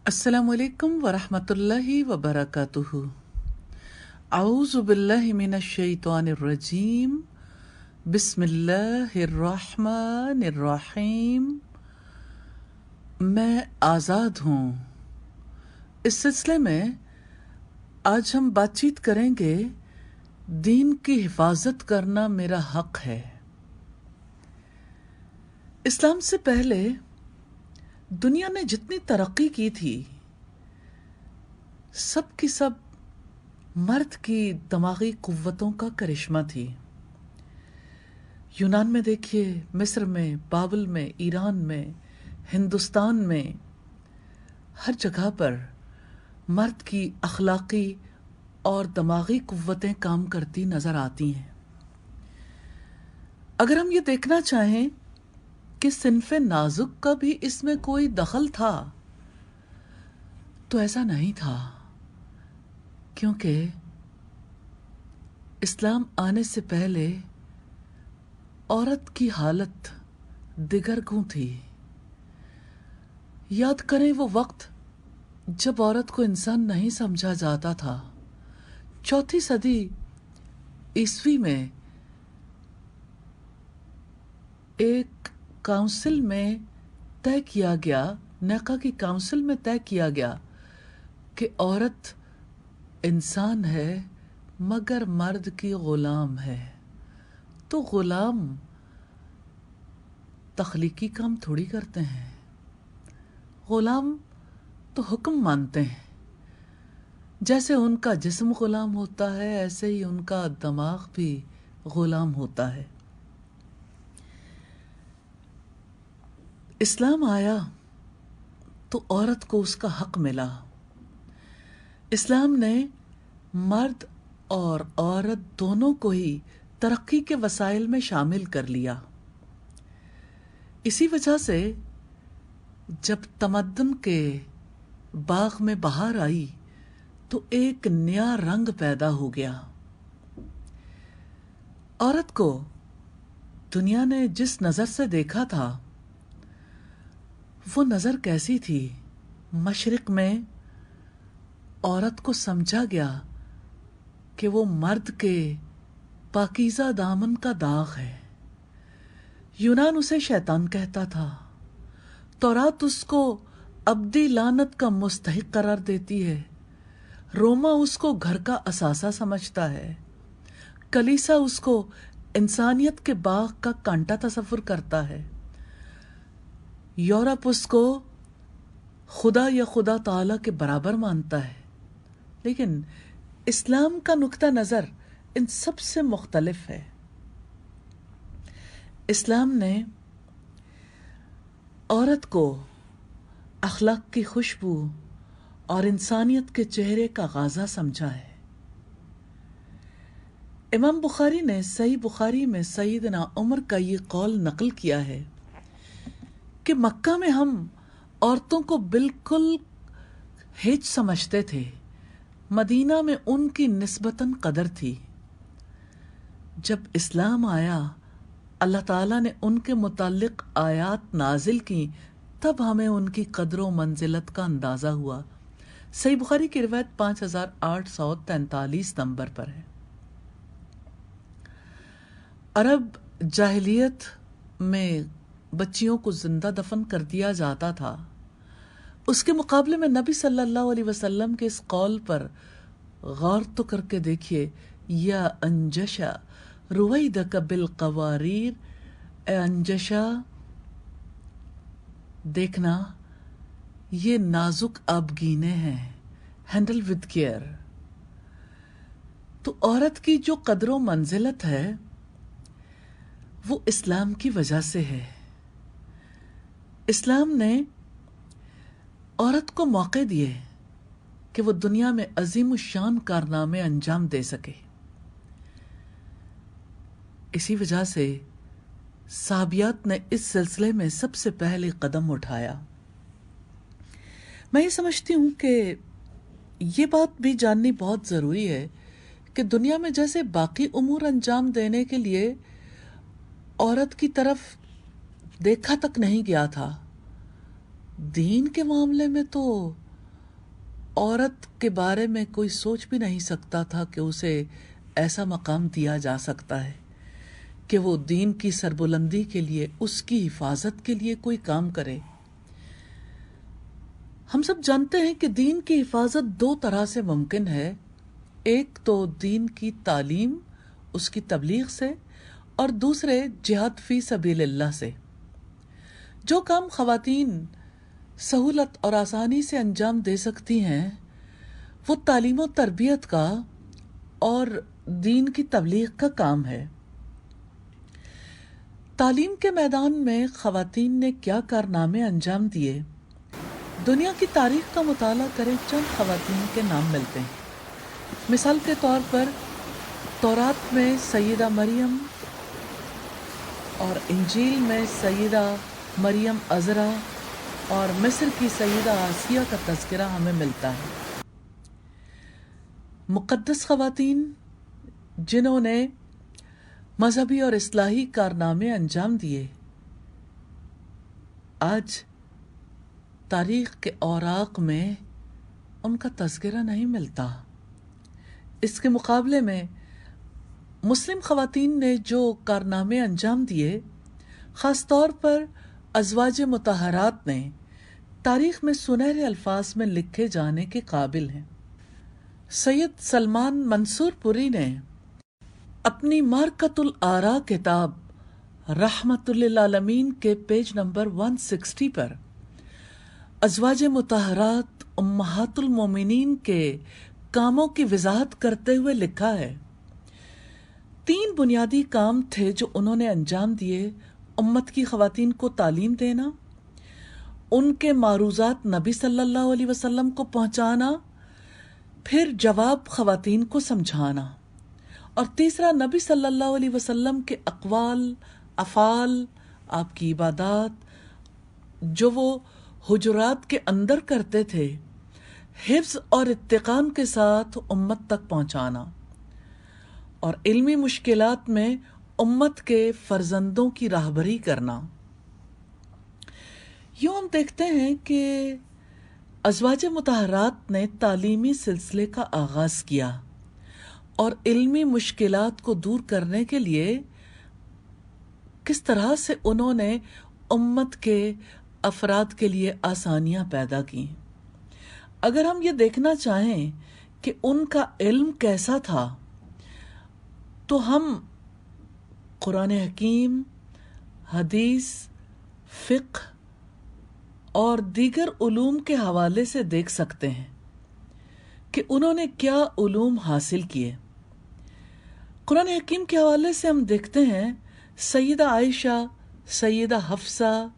السلام علیکم ورحمۃ اللہ وبرکاتہ۔ اعوذ باللہ من الشیطان الرجیم، بسم اللہ الرحمن الرحیم۔ میں آزاد ہوں۔ اس سلسلے میں آج ہم بات چیت کریں گے دین کی حفاظت کرنا میرا حق ہے۔ اسلام سے پہلے دنیا نے جتنی ترقی کی تھی سب کی سب مرد کی دماغی قوتوں کا کرشمہ تھی۔ یونان میں دیکھیے، مصر میں، بابل میں، ایران میں، ہندوستان میں، ہر جگہ پر مرد کی اخلاقی اور دماغی قوتیں کام کرتی نظر آتی ہیں۔ اگر ہم یہ دیکھنا چاہیں کہ صنف نازک کا بھی اس میں کوئی دخل تھا تو ایسا نہیں تھا، کیونکہ اسلام آنے سے پہلے عورت کی حالت دگرگوں تھی۔ یاد کریں وہ وقت جب عورت کو انسان نہیں سمجھا جاتا تھا۔ 4 صدی عیسوی میں ایک کونسل میں طے کیا گیا، نیقہ کی کونسل میں طے کیا گیا کہ عورت انسان ہے مگر مرد کی غلام ہے۔ تو غلام تخلیقی کام تھوڑی کرتے ہیں، غلام تو حکم مانتے ہیں۔ جیسے ان کا جسم غلام ہوتا ہے ایسے ہی ان کا دماغ بھی غلام ہوتا ہے۔ اسلام آیا تو عورت کو اس کا حق ملا۔ اسلام نے مرد اور عورت دونوں کو ہی ترقی کے وسائل میں شامل کر لیا۔ اسی وجہ سے جب تمدن کے باغ میں بہار آئی تو ایک نیا رنگ پیدا ہو گیا۔ عورت کو دنیا نے جس نظر سے دیکھا تھا وہ نظر کیسی تھی؟ مشرق میں عورت کو سمجھا گیا کہ وہ مرد کے پاکیزہ دامن کا داغ ہے۔ یونان اسے شیطان کہتا تھا، تورات اس کو ابدی لعنت کا مستحق قرار دیتی ہے، روما اس کو گھر کا اثاثہ سمجھتا ہے، کلیسا اس کو انسانیت کے باغ کا کانٹا تصور کرتا ہے، یورپ اس کو خدا یا خدا تعالی کے برابر مانتا ہے۔ لیکن اسلام کا نقطہ نظر ان سب سے مختلف ہے۔ اسلام نے عورت کو اخلاق کی خوشبو اور انسانیت کے چہرے کا غازہ سمجھا ہے۔ امام بخاری نے صحیح بخاری میں سیدنا عمر کا یہ قول نقل کیا ہے کہ مکہ میں ہم عورتوں کو بالکل ہیچ سمجھتے تھے، مدینہ میں ان کی نسبتاً قدر تھی۔ جب اسلام آیا اللہ تعالیٰ نے ان کے متعلق آیات نازل کی، تب ہمیں ان کی قدر و منزلت کا اندازہ ہوا۔ صحیح بخاری کی روایت 5843 نمبر پر ہے۔ عرب جاہلیت میں بچیوں کو زندہ دفن کر دیا جاتا تھا، اس کے مقابلے میں نبی صلی اللہ علیہ وسلم کے اس قول پر غور تو کر کے دیکھیے، یا انجشا رویدک بالقواریر، اے انجشا دیکھنا یہ نازک آبگینے ہیں، ہینڈل ود کیئر۔ تو عورت کی جو قدر و منزلت ہے وہ اسلام کی وجہ سے ہے۔ اسلام نے عورت کو موقع دیے کہ وہ دنیا میں عظیم الشان کارنامے انجام دے سکے۔ اسی وجہ سے صحابیات نے اس سلسلے میں سب سے پہلے قدم اٹھایا۔ میں یہ سمجھتی ہوں کہ یہ بات بھی جاننی بہت ضروری ہے کہ دنیا میں جیسے باقی امور انجام دینے کے لیے عورت کی طرف دیکھا تک نہیں گیا تھا، دین کے معاملے میں تو औरत के बारे में कोई सोच भी नहीं सकता था कि उसे ऐसा मकाम दिया जा सकता है कि वो दीन की सरबुलंदी के लिए, उसकी हिफाजत के लिए कोई काम करे। हम सब जानते हैं कि दीन की हिफाजत दो तरह से मुमकिन है। एक तो दीन की तालीम, उसकी तबलीग से, और दूसरे जिहाद फी सबीलिल्लाह से। जो काम ख़वातीन सहूलत और आसानी से अंजाम दे सकती हैं वो तालीम और तरबियत का और दीन की तबलीग का काम है। तालीम के मैदान में ख़वातीन ने क्या कारनामे अंजाम दिए, दुनिया की तारीख का मुताला करें, चंद ख़वातीन के नाम मिलते हैं। मिसाल के तौर पर तौरात में सैयदा मरियम और इंजील में सैयदा मरियम अज़रा और मिस्र की सैयदा आसिया का तज़किरा हमें मिलता है। मुक़द्दस ख़वातीन जिन्होंने मजहबी और इस्लाही कारनामे अंजाम दिए, आज तारीख़ के औराक़ में उनका तज़किरा नहीं मिलता। इसके मुकाबले में मुस्लिम ख़वातीन ने जो कारनामे अंजाम दिए, ख़ास तौर पर अज़वाज मुतहरात ने तारीख़ में सुनहरे अल्फाज में लिखे जाने के काबिल हैं। सैयद सलमान मंसूरपुरी ने अपनी मारकतुल आरा किताब रहमतुल लिल आलमीन के पेज नंबर 160 पर अज़वाज मुतहरात उम्महातुल मोमिनीन के कामों की वजाहत करते हुए लिखा है, 3 बुनियादी काम थे जो उन्होंने अंजाम दिए। उम्मत की ख़वातीन को तालीम देना, उनके मारूज़ात नबी सल्लल्लाहु अलैहि वसल्लम को पहुँचाना, फिर जवाब ख़वातीन को समझाना, और तीसरा नबी सल्लल्लाहु अलैहि वसल्लम के अक़वाल, अफ़ाल, आपकी इबादात जो वो हुजुरात के अंदर करते थे, हिफ्ज़ और इत्तिक़ान के साथ उम्मत तक पहुँचाना, और इल्मी मुश्किलात में उम्मत के फर्जंदों की राहबरी करना। यूँ हम देखते हैं कि अज़वाज मुतहरात ने तालीमी सिलसिले का आगाज़ किया और इल्मी मुश्किलात को दूर करने के लिए किस तरह से उन्होंने उम्मत के अफराद के लिए आसानियाँ पैदा की। अगर हम ये देखना चाहें कि उनका इल्म कैसा था, तो हम कुरान हकीम, हदीस, फ़िक़्ह और दीगर उलूम के हवाले से देख सकते हैं कि उन्होंने क्या उलूम हासिल किए। कुरान हकीम के हवाले से हम देखते हैं सैयदा आयशा, सैयदा हफ्सा,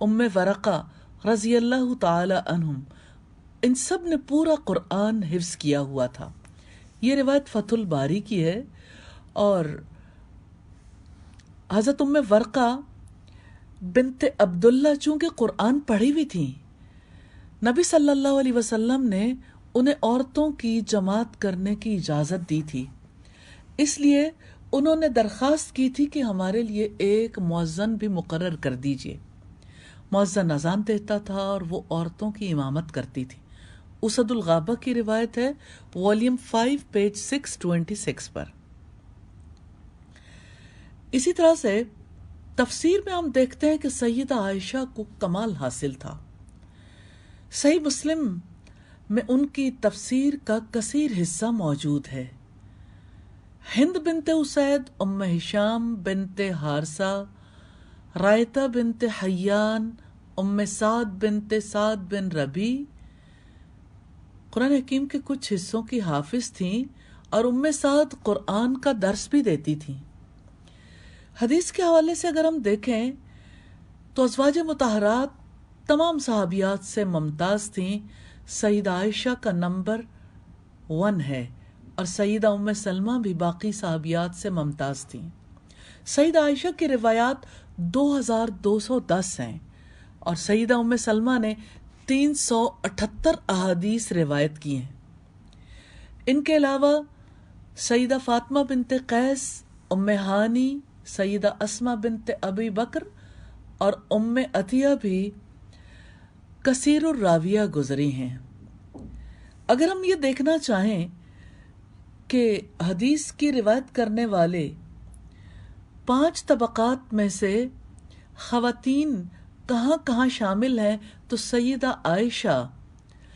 उम्मे वरक़ा रज़ियल्लाहु ताला अन्हुम, इन सब ने पूरा कुरान हिफ्ज़ किया हुआ था। ये रिवायत फ़तहुल बारी की है। और हज़रत उम्मे वरक़ा बिनते अब्दुल्ला चूँकि कुरान पढ़ी हुई थी, नबी सल्लल्लाहु अलैहि वसल्लम ने उन्हें औरतों की जमात करने की इजाज़त दी थी। इसलिए उन्होंने दरख्वास्त की थी कि हमारे लिए एक मुअज़्ज़न भी मुकर्रर कर दीजिए। मुअज़्ज़न अज़ान देता था और वो औरतों की इमामत करती थी। उसदुल गाबा की रिवायत है, वॉल्यूम 5 पेज 626 पर। इसी तरह से तफसीर में हम देखते हैं कि सैयदा आयशा को कमाल हासिल था। सही मुस्लिम में उनकी तफसीर का कसीर हिस्सा मौजूद है। हिंद बिनते उसैद, उम्मे हिशाम बिनते हारसा, रायता बिनते हय्यान, उम्मे साद बिनते साद बिन रबी कुरान हकीम के कुछ हिस्सों की हाफिज थीं और उम्मे साद कुरान का दर्स भी देती थीं। हदीस के हवाले से अगर हम देखें तो अज़वाज मुतहरात तमाम सहाबियात से मुमताज़ थीं। सैयदा आयशा का नंबर 1 है और सैयदा उम्मे सलमा भी बाकी सहाबियात से मुमताज़ थीं। सैयदा आयशा की रिवायात 2210 हैं और सैयदा उम्मे सलमा ने 378 अहादीस रिवायत की हैं। इनके अलावा सैयदा फातिमा बिनते कैस, उम्मे हानी, सैयदा अस्मा बिनते अबी बकर और उम्मे अतिया भी कसीरुर राविया गुजरी हैं। اگر ہم یہ دیکھنا چاہیں کہ حدیث کی روایت کرنے والے 5 طبقات میں سے خواتین کہاں کہاں شامل ہیں، تو سیدہ عائشہ